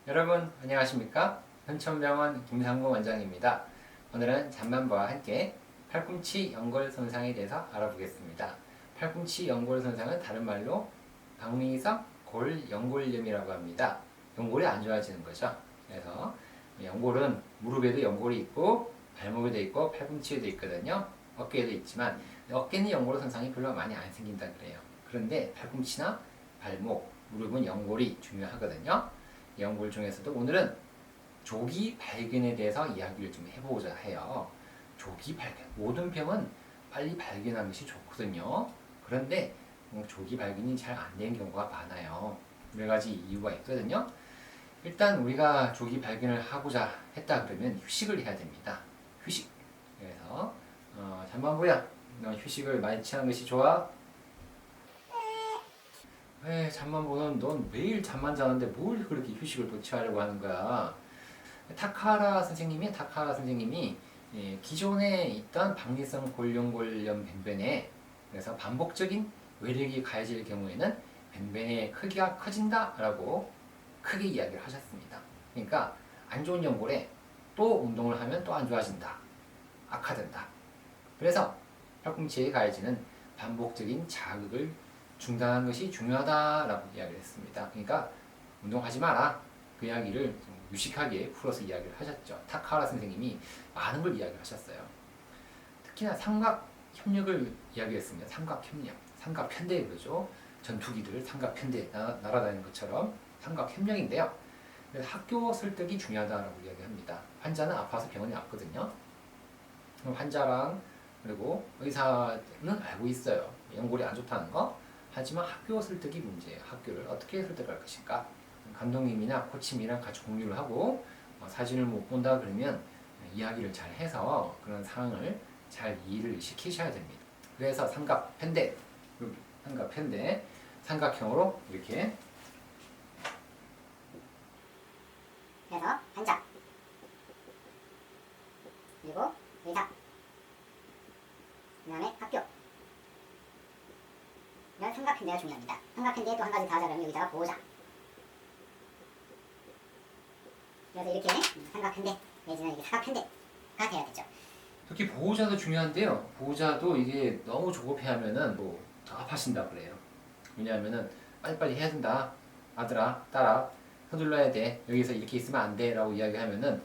여러분 안녕하십니까? 현천병원 김상무 원장입니다. 오늘은 잠만보와 함께 팔꿈치 연골 손상에 대해서 알아보겠습니다. 팔꿈치 연골 손상은 다른 말로 박미석 골연골염이라고 합니다. 연골이 안 좋아지는 거죠. 그래서 연골은 무릎에도 연골이 있고 발목에도 있고 팔꿈치에도 있거든요. 어깨에도 있지만 어깨는 연골 손상이 별로 많이 안 생긴다 그래요. 그런데 팔꿈치나 발목, 무릎은 연골이 중요하거든요. 연골 중에서도 오늘은 조기 발견에 대해서 이야기를 좀 해보고자 해요. 조기 발견. 모든 병은 빨리 발견하는 것이 좋거든요. 그런데 조기 발견이 잘 안 되는 경우가 많아요. 여러 가지 이유가 있거든요. 일단 우리가 조기 발견을 하고자 했다 그러면 휴식을 해야 됩니다. 휴식. 그래서 잠만 보야. 너 휴식을 많이 취하는 것이 좋아? 왜 잠만 보는 넌 매일 잠만 자는데 뭘 그렇게 휴식을 더 취하려고 하는 거야? 타카하라 선생님이 기존에 있던 박리성 골연골염 병변에 그래서 반복적인 외력이 가해질 경우에는 병변의 크기가 커진다라고 크게 이야기를 하셨습니다. 그러니까 안 좋은 연골에 또 운동을 하면 또 안 좋아진다, 악화된다. 그래서 팔꿈치에 가해지는 반복적인 자극을 중단하는 것이 중요하다라고 이야기를 했습니다. 그러니까 운동하지 마라. 그 이야기를 좀 유식하게 풀어서 이야기를 하셨죠. 타카하라 선생님이 많은 걸 이야기를 하셨어요. 특히나 삼각협력을 이야기했습니다. 삼각협력, 삼각편대 그러죠. 전투기들 삼각편대 날아다니는 것처럼 삼각협력인데요. 그래서 학교 설득이 중요하다라고 이야기합니다. 환자는 아파서 병원에 왔거든요. 환자랑 그리고 의사는 알고 있어요. 연골이 안 좋다는 거. 하지만 학교 설득이 문제예요. 학교를 어떻게 설득할 것인가? 감독님이나 코치님이랑 같이 공유를 하고 사진을 못 본다 그러면 이야기를 잘 해서 그런 상황을 잘 이해를 시키셔야 됩니다. 그래서 삼각편대, 삼각편대, 삼각형으로 이렇게 그래서 환자 그리고 의사 그 다음에 학교 이런 삼각편대가 중요합니다. 삼각편대에 또 한 가지 더 하자면 의자가 보호자. 그래서 이렇게 삼각편대 내지는 이게 사각편대가 돼야 되죠. 특히 보호자도 중요한데요. 보호자도 이게 너무 조급해하면은 뭐 더 아파진다 그래요. 왜냐하면은 빨리빨리 해야 된다. 아들아, 딸아, 서둘러야 돼. 여기서 이렇게 있으면 안 돼. 라고 이야기하면은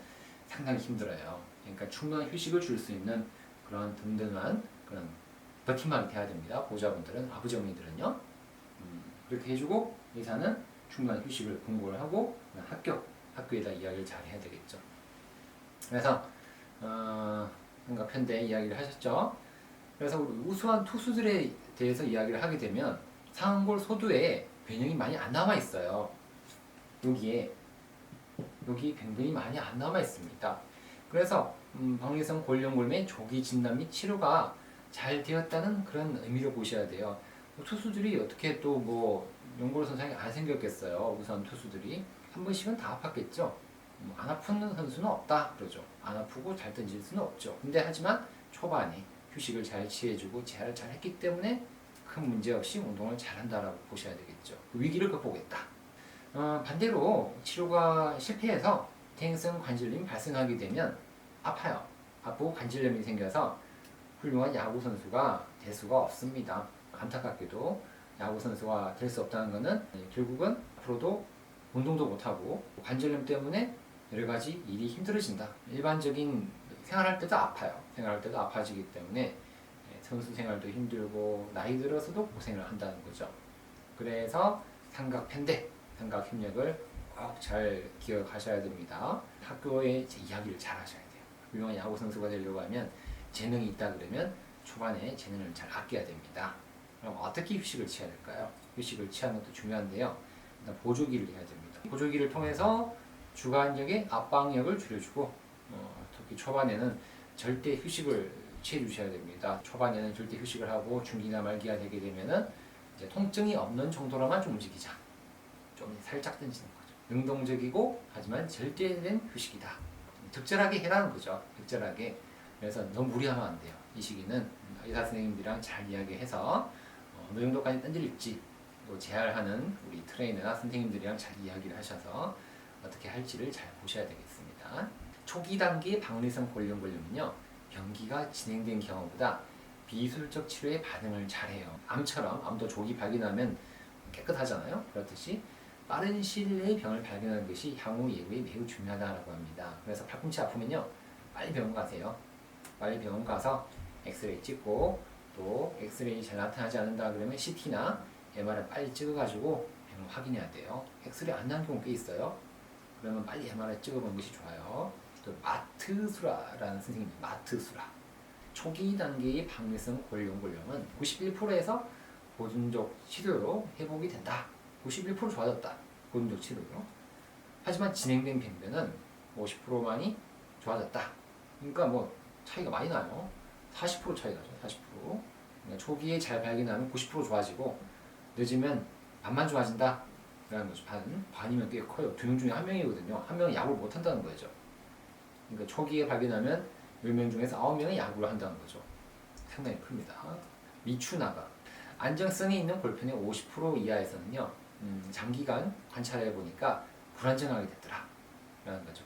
상당히 힘들어요. 그러니까 충분한 휴식을 줄 수 있는 그런 든든한 그런 버팀목이 돼야 됩니다. 보호자분들은, 아버지 어머니들은요. 그렇게 해주고 의사는 충분한 휴식을 공고를 하고 학교에다 이야기를 잘 해야 되겠죠. 그래서 삼각편대 이야기를 하셨죠. 그래서 우리 우수한 투수들에 대해서 이야기를 하게 되면 상골 소두에 변형이 많이 안 남아 있어요. 여기 변변이 많이 안 남아 있습니다. 그래서 박리성 골연골매 조기 진단 및 치료가 잘 되었다는 그런 의미로 보셔야 돼요. 투수들이 어떻게 또 뭐 연골 손상이 안 생겼겠어요. 우선 투수들이 한 번씩은 다 아팠겠죠. 안 아픈 선수는 없다 그러죠. 안 아프고 잘 던질 수는 없죠. 근데 하지만 초반에 휴식을 잘 취해주고 재활을 잘 했기 때문에 큰 문제 없이 운동을 잘한다라고 보셔야 되겠죠. 위기를 극복했다. 반대로 치료가 실패해서 퇴행성 관절염이 발생하게 되면 아파요. 아프고 관절염이 생겨서 훌륭한 야구 선수가 될 수가 없습니다. 안타깝게도 야구 선수가 될 수 없다는 것은 결국은 앞으로도 운동도 못하고 관절염 때문에 여러 가지 일이 힘들어진다. 일반적인 생활할 때도 아파요. 생활할 때도 아파지기 때문에 선수 생활도 힘들고 나이 들어서도 고생을 한다는 거죠. 그래서 삼각편대, 삼각협력을 꼭 잘 기억하셔야 됩니다. 학교에 이야기를 잘 하셔야 돼요. 훌륭한 야구 선수가 되려고 하면 재능이 있다 그러면 초반에 재능을 잘 아껴야 됩니다. 그럼 어떻게 휴식을 취해야 될까요? 휴식을 취하는 것도 중요한데요. 일단 보조기를 해야 됩니다. 보조기를 통해서 주관적의 압박력을 줄여주고 특히 초반에는 절대 휴식을 취해 주셔야 됩니다. 초반에는 절대 휴식을 하고 중기나 말기가 되게 되면은 이제 통증이 없는 정도로만 좀 움직이자. 좀 살짝 던지는 거죠. 능동적이고 하지만 절대된 휴식이다. 적절하게 해라는 거죠. 적절하게. 그래서 너무 무리하면 안 돼요. 이 시기는 의사 선생님들이랑 잘 이야기해서 어느 정도까지 던질지 또 재활하는 우리 트레이너나 선생님들이랑 잘 이야기를 하셔서 어떻게 할지를 잘 보셔야 되겠습니다. 초기 단계 박리성 골룡골룡은요, 병기가 진행된 경우보다 비술적 치료에 반응을 잘해요. 암처럼 암도 조기 발견하면 깨끗하잖아요. 그렇듯이 빠른 시일 내에 병을 발견하는 것이 향후 예후에 매우 중요하다고 합니다. 그래서 팔꿈치 아프면요, 빨리 병원 가세요. 빨리 병원 가서 엑스레이 찍고, 또 엑스레이 잘 나타나지 않는다 그러면 CT나 MRI 빨리 찍어가지고 병을 확인해야 돼요. 엑스레이 안 나는 경우 꽤 있어요. 그러면 빨리 MRI 찍어보는 것이 좋아요. 또 마트수라라는 선생님이 마트수라. 초기 단계의 박리성 골룡골룡은 91%에서 보존적 치료로 회복이 된다. 91% 좋아졌다. 보존적 치료로. 하지만 진행된 병변은 50%만이 좋아졌다. 그러니까 뭐 차이가 많이 나요. 40% 차이 나죠. 40%. 그러니까 초기에 잘 발견하면 90% 좋아지고 늦으면 반만 좋아진다. 라는 거죠. 반이면 꽤 커요. 2명 중에 1명이거든요. 1명은 약을 못 한다는 거죠. 그러니까 초기에 발견하면 10명 중에서 9명이 약으로 한다는 거죠. 상당히 큽니다. 미추나가. 안정성이 있는 골편의 50% 이하에서는요, 장기간 관찰해 보니까 불안정하게 됐더라. 라는 거죠.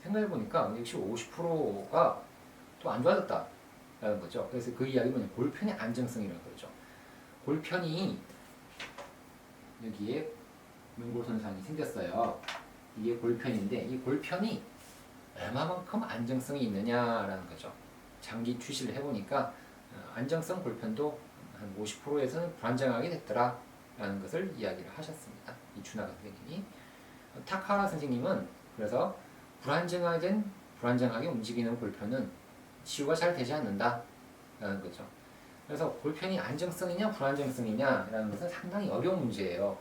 생각해 보니까 역시 50%가 또 안 좋아졌다. 라는 거죠. 그래서 그 이야기는 골편의 안정성이라는 거죠. 골편이 여기에 연골손상이 생겼어요. 이게 골편인데 이 골편이 얼마만큼 안정성이 있느냐라는 거죠. 장기 투시를 해보니까 안정성 골편도 한 50%에서는 불안정하게 됐더라 라는 것을 이야기를 하셨습니다. 이춘하 선생님이. 타카라 선생님은 그래서 불안정하게 움직이는 골편은 치유가 잘 되지 않는다 라는 거죠. 그래서 골편이 안정성이냐 불안정성이냐 라는 것은 상당히 어려운 문제예요.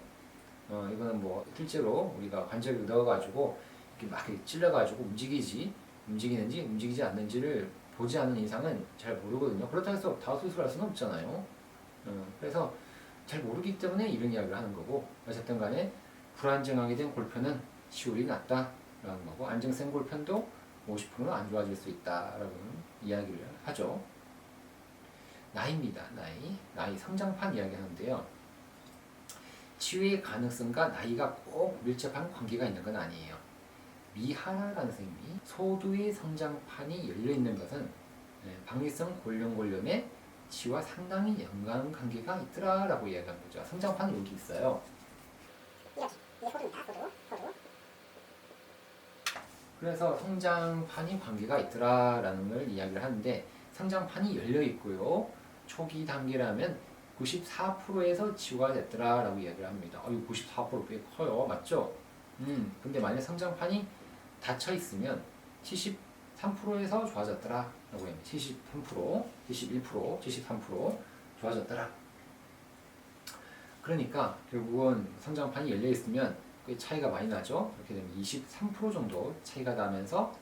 이거는 뭐 실제로 우리가 관절을 넣어가지고 이렇게 막 이렇게 찔러가지고 움직이는지 움직이지 않는지를 보지 않는 이상은 잘 모르거든요. 그렇다고 해서 다 수술할 수는 없잖아요. 그래서 잘 모르기 때문에 이런 이야기를 하는 거고, 어쨌든 간에 불안정하게 된 골편은 치율이 낮다라는 거고, 안정성 골편도 50%는 안 좋아질 수 있다라고 이야기를 하죠. 나이입니다. 나이 성장판 이야기하는데요. 치유의 가능성과 나이가 꼭 밀접한 관계가 있는 건 아니에요. 미하라라는 선생님이 소두의 성장판이 열려있는 것은 박리성 골룡골룡의 치유와 상당히 연관관계가 있더라라고 이야기한 거죠. 성장판이 여기 있어요. 이렇게. 이게 소두입니다. 소두. 그래서 성장판이 관계가 있더라라는 걸 이야기를 하는데, 성장판이 열려 있고요. 초기 단계라면 94%에서 치유가 됐더라라고 이야기를 합니다. 이거 94%꽤 커요. 맞죠? 근데 만약 성장판이 닫혀 있으면 73%에서 좋아졌더라라고 합니다. 73%, 71%, 73% 좋아졌더라. 그러니까 결국은 성장판이 열려 있으면 꽤 차이가 많이 나죠. 그렇게 되면 23% 정도 차이가 나면서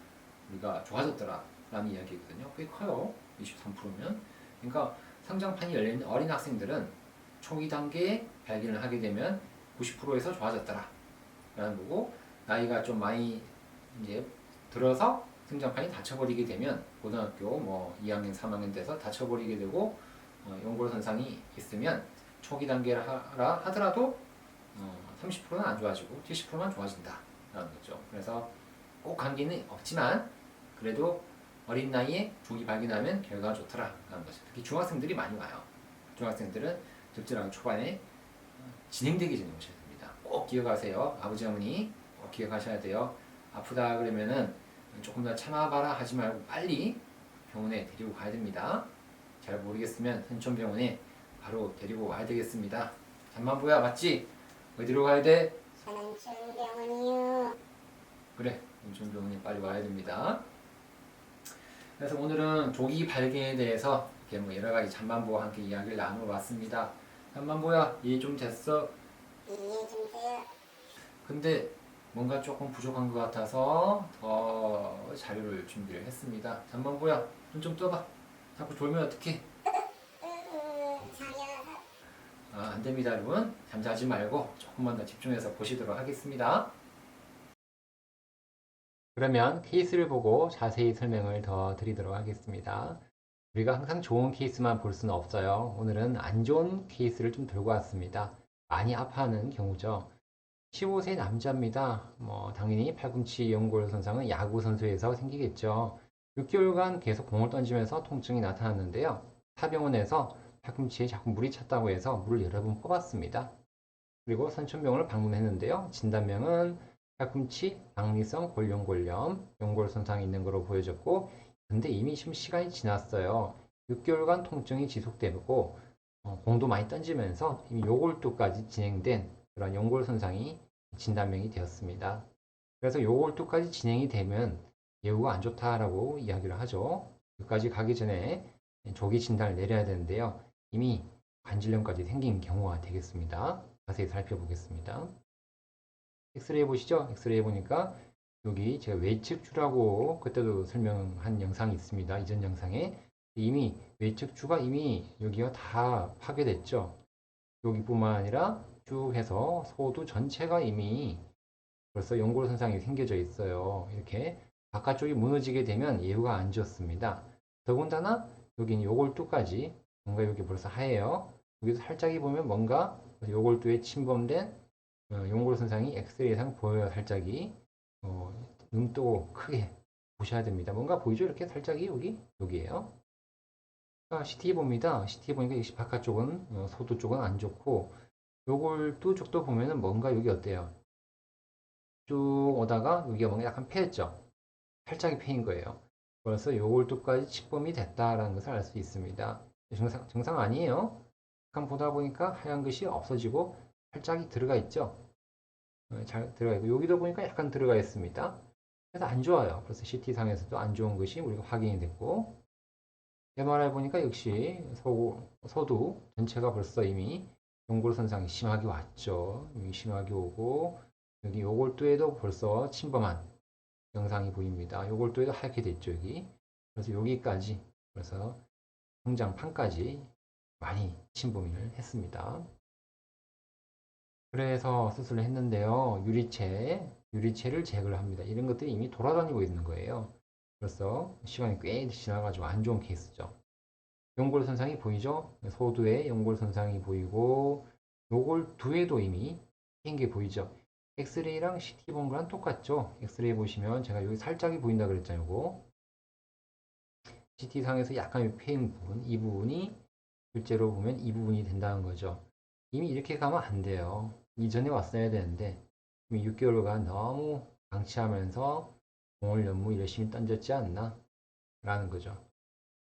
우리가 좋아졌더라라는 이야기거든요. 꽤 커요. 23%면. 그러니까 성장판이 열린 어린 학생들은 초기 단계에 발견을 하게 되면 90%에서 좋아졌더라 라는 거고, 나이가 좀 많이 이제 들어서 성장판이 닫혀버리게 되면 고등학교 뭐 2학년, 3학년 돼서 닫혀버리게 되고 연골손상이 있으면 초기 단계라 하더라도 30%는 안 좋아지고 70%만 좋아진다 라는 거죠. 그래서 꼭 관계는 없지만 그래도 어린 나이에 조기 발견하면 결과가 좋더라 라는 거죠. 특히 중학생들이 많이 와요. 중학생들은 적절하게 초반에 진행되기 전에 오셔야 됩니다. 꼭 기억하세요. 아버지 어머니 꼭 기억하셔야 돼요. 아프다 그러면은 조금 더 참아봐라 하지 말고 빨리 병원에 데리고 가야 됩니다. 잘 모르겠으면 현촌병원에 바로 데리고 와야 되겠습니다. 잠만보야 맞지? 어디로 가야 돼? 현촌병원이요. 그래, 현촌병원에 빨리 와야 됩니다. 그래서 오늘은 조기 발견에 대해서 이렇게 뭐 여러 가지 잠만보와 함께 이야기를 나눠봤습니다. 잠만보야, 이해 좀 됐어? 이해 좀 돼요. 근데 뭔가 조금 부족한 것 같아서 더 자료를 준비를 했습니다. 잠만보야, 눈 좀 떠봐. 자꾸 졸면 어떡해? 안 됩니다, 여러분. 잠자지 말고 조금만 더 집중해서 보시도록 하겠습니다. 그러면 케이스를 보고 자세히 설명을 더 드리도록 하겠습니다. 우리가 항상 좋은 케이스만 볼 수는 없어요. 오늘은 안 좋은 케이스를 좀 들고 왔습니다. 많이 아파하는 경우죠. 15세 남자입니다. 뭐 당연히 팔꿈치 연골 손상은 야구 선수에서 생기겠죠. 6개월간 계속 공을 던지면서 통증이 나타났는데요. 타병원에서 팔꿈치에 자꾸 물이 찼다고 해서 물을 여러 번 뽑았습니다. 그리고 선천병원을 방문했는데요. 진단명은 팔꿈치 박리성 골연골염, 연골 손상이 있는 것으로 보여졌고, 근데 이미 지금 시간이 지났어요. 6개월간 통증이 지속되고 공도 많이 던지면서 이미 요골두까지 진행된 그런 연골 손상이 진단명이 되었습니다. 그래서 요골두까지 진행이 되면 예후가 안 좋다라고 이야기를 하죠. 여기까지 가기 전에 조기 진단을 내려야 되는데요. 이미 관절염까지 생긴 경우가 되겠습니다. 자세히 살펴보겠습니다. 엑스레이 보시죠. 엑스레이 보니까 여기 제가 외측주라고 그때도 설명한 영상이 있습니다. 이전 영상에 이미 외측주가 이미 여기가 다 파괴됐죠. 여기뿐만 아니라 쭉 해서 소두 전체가 이미 벌써 연골 손상이 생겨져 있어요. 이렇게 바깥쪽이 무너지게 되면 예후가 안 좋습니다. 더군다나 여기는 요골두까지 뭔가 여기 벌써 하얘요. 여기도 살짝이 보면 뭔가 요골두에 침범된 연골 손상이 엑스레이상 보여요. 살짝이 눈 뜨고 크게 보셔야 됩니다. 뭔가 보이죠? 이렇게 살짝이 여기에요. CT 봅니다. CT 보니까 역시 바깥쪽은 소두 쪽은 안 좋고 요골두 쪽도 보면은 뭔가 여기 어때요? 쭉 오다가 여기가 뭔가 약간 패였죠. 살짝이 패인 거예요. 그래서 요골두까지 침범이 됐다라는 것을 알 수 있습니다. 정상 아니에요. 약간 보다 보니까 하얀 것이 없어지고 살짝이 들어가 있죠. 잘 들어가 있고 여기도 보니까 약간 들어가 있습니다. 그래서 안 좋아요. 그래서 CT상에서도 안 좋은 것이 우리가 확인이 됐고 MRI 보니까 역시 소두 전체가 벌써 이미 연골 손상이 심하게 왔죠. 이미 심하게 오고 여기 요골두에도 벌써 침범한 영상이 보입니다. 요골두에도 하얗게 됐죠, 여기. 그래서 여기까지 벌써 성장판까지 많이 침범을 했습니다. 그래서 수술을 했는데요. 유리체를 제거를 합니다. 이런 것들이 이미 돌아다니고 있는 거예요. 벌써 시간이 꽤 지나가지고 안 좋은 케이스죠. 연골 손상이 보이죠? 소두에 연골 손상이 보이고 요골두에도 이미 흰 게 보이죠? 엑스레이랑 CT 본 거랑 똑같죠? 엑스레이 보시면 제가 여기 살짝이 보인다 그랬잖아요. 요거. CT상에서 약간 패인 부분, 이 부분이 실제로 보면 이 부분이 된다는 거죠. 이미 이렇게 가면 안 돼요. 이전에 왔어야 되는데 이미 6개월간 너무 방치하면서 공을 너무 열심히 던졌지 않나? 라는 거죠.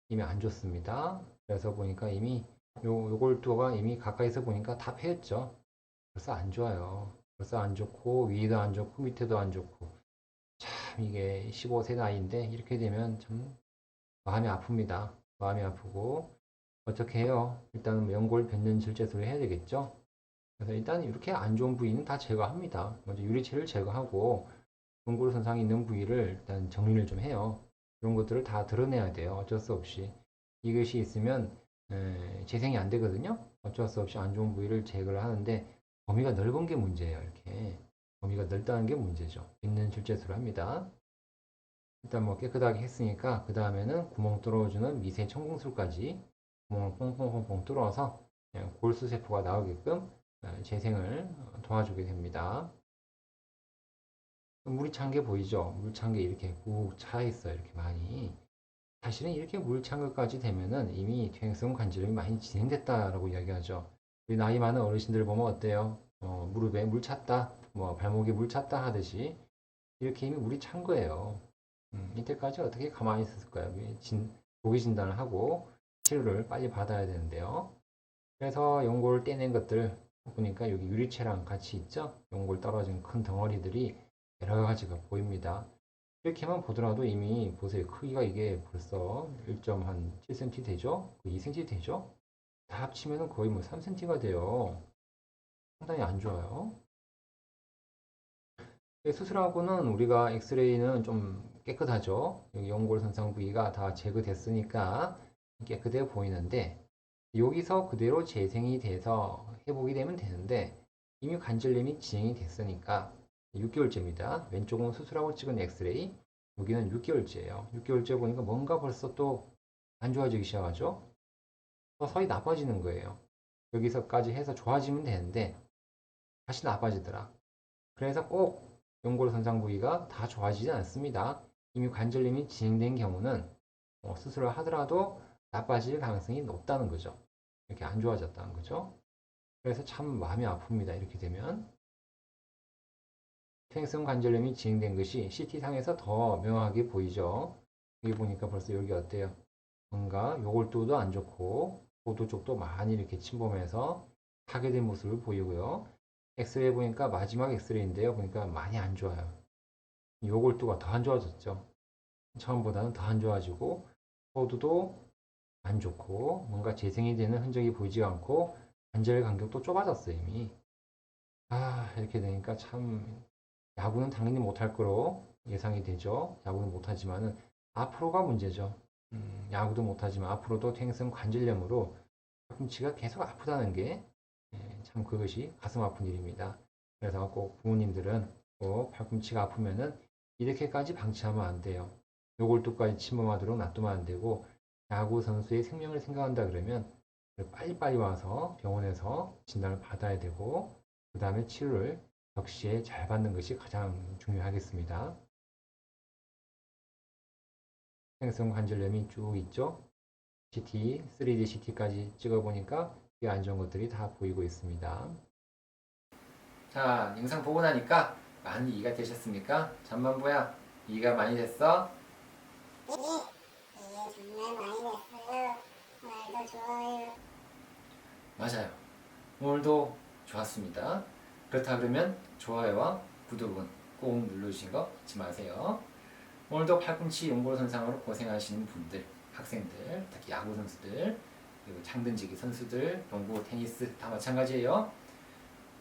이미 안 좋습니다. 그래서 보니까 이미 요골두가 이미 가까이서 보니까 다 패였죠. 벌써 안 좋아요. 벌써 안 좋고 위도 안 좋고 밑에도 안 좋고 참 이게 15세 나이인데 이렇게 되면 참 마음이 아픕니다. 마음이 아프고 어떻게 해요? 일단은 연골 변년 절제술을 해야 되겠죠. 그래서 일단 이렇게 안 좋은 부위는 다 제거합니다. 먼저 유리체를 제거하고 연골 손상이 있는 부위를 일단 정리를 좀 해요. 이런 것들을 다 드러내야 돼요. 어쩔 수 없이. 이것이 있으면 재생이 안 되거든요. 어쩔 수 없이 안 좋은 부위를 제거를 하는데 범위가 넓은 게 문제예요. 이렇게 범위가 넓다는 게 문제죠. 있는 절제술을 합니다. 일단 뭐 깨끗하게 했으니까 그 다음에는 구멍 뚫어주는 미세 청궁술까지 구멍을 뽕뽕뽕뽕 뚫어서 골수세포가 나오게끔 재생을 도와주게 됩니다. 물이 찬 게 보이죠? 물 찬 게 이렇게 꾹 차 있어요. 이렇게 많이. 사실은 이렇게 물 찬 것까지 되면은 이미 퇴행성 관절염이 많이 진행됐다라고 이야기하죠. 우리 나이 많은 어르신들 보면 어때요? 무릎에 물 찼다, 뭐 발목에 물 찼다 하듯이 이렇게 이미 물이 찬 거예요. 이때까지 어떻게 가만히 있었을까요? 조기 진단을 하고 치료를 빨리 받아야 되는데요. 그래서 연골 떼낸 것들 보니까 여기 유리체랑 같이 있죠? 연골 떨어진 큰 덩어리들이 여러 가지가 보입니다. 이렇게만 보더라도 이미 보세요. 크기가 이게 벌써 1.7cm 되죠? 2cm 되죠? 다 합치면 거의 뭐 3cm가 돼요. 상당히 안 좋아요. 수술하고는 우리가 엑스레이는 좀 깨끗하죠. 여기 연골 손상 부위가 다 제거됐으니까 깨끗해 보이는데 여기서 그대로 재생이 돼서 회복이 되면 되는데 이미 관절염이 진행이 됐으니까 6개월째입니다. 왼쪽은 수술하고 찍은 엑스레이, 여기는 6개월째예요. 6개월째 보니까 뭔가 벌써 또 안 좋아지기 시작하죠. 또 서서히 나빠지는 거예요. 여기서까지 해서 좋아지면 되는데 다시 나빠지더라. 그래서 꼭 연골 손상 부위가 다 좋아지지 않습니다. 이미 관절염이 진행된 경우는 수술을 하더라도 나빠질 가능성이 높다는 거죠. 이렇게 안 좋아졌다는 거죠. 그래서 참 마음이 아픕니다. 이렇게 되면 퇴행성 관절염이 진행된 것이 CT상에서 더 명확하게 보이죠. 여기 보니까 벌써 여기 어때요? 뭔가 요골도도 안 좋고 보도 쪽도 많이 이렇게 침범해서 파괴된 모습을 보이고요. 엑스레이 보니까 마지막 엑스레이인데요. 보니까 많이 안 좋아요. 요골도가 더 안 좋아졌죠. 처음보다는 더 안 좋아지고 보도도 안 좋고 뭔가 재생이 되는 흔적이 보이지 않고 관절 간격도 좁아졌어요 이미. 이렇게 되니까 참 야구는 당연히 못할 거로 예상이 되죠. 야구는 못하지만은 앞으로가 문제죠. 야구도 못하지만 앞으로도 퇴행성 관절염으로 팔꿈치가 계속 아프다는 게 참 그것이 가슴 아픈 일입니다. 그래서 꼭 부모님들은 꼭 팔꿈치가 아프면은 이렇게까지 방치하면 안 돼요. 요골도까지 침범하도록 놔두면 안 되고 야구 선수의 생명을 생각한다 그러면 빨리빨리 와서 병원에서 진단을 받아야 되고 그 다음에 치료를 적시에 잘 받는 것이 가장 중요하겠습니다. 퇴행성 관절염이 쭉 있죠. CT, 3D CT까지 찍어보니까 이게 안 좋은 것들이 다 보이고 있습니다. 자, 영상 보고 나니까 많이 이해가 되셨습니까? 잠만보야, 이해가 많이 됐어? 네, 정말 많이 됐어요. 오늘도 좋아요. 맞아요. 오늘도 좋았습니다. 그렇다 그러면 좋아요와 구독은 꼭 눌러주신 거 잊지 마세요. 오늘도 팔꿈치 연골 손상으로 고생하시는 분들, 학생들, 특히 야구 선수들, 그리고 장든지기 선수들, 농구, 테니스 다 마찬가지예요.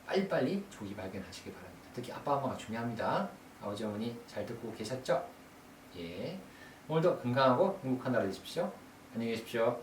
빨리빨리 조기 발견하시기 바랍니다. 특히 아빠 엄마가 중요합니다. 아버지 어머니 잘 듣고 계셨죠? 예. 오늘도 건강하고 행복한 하루 되십시오. 안녕히 계십시오.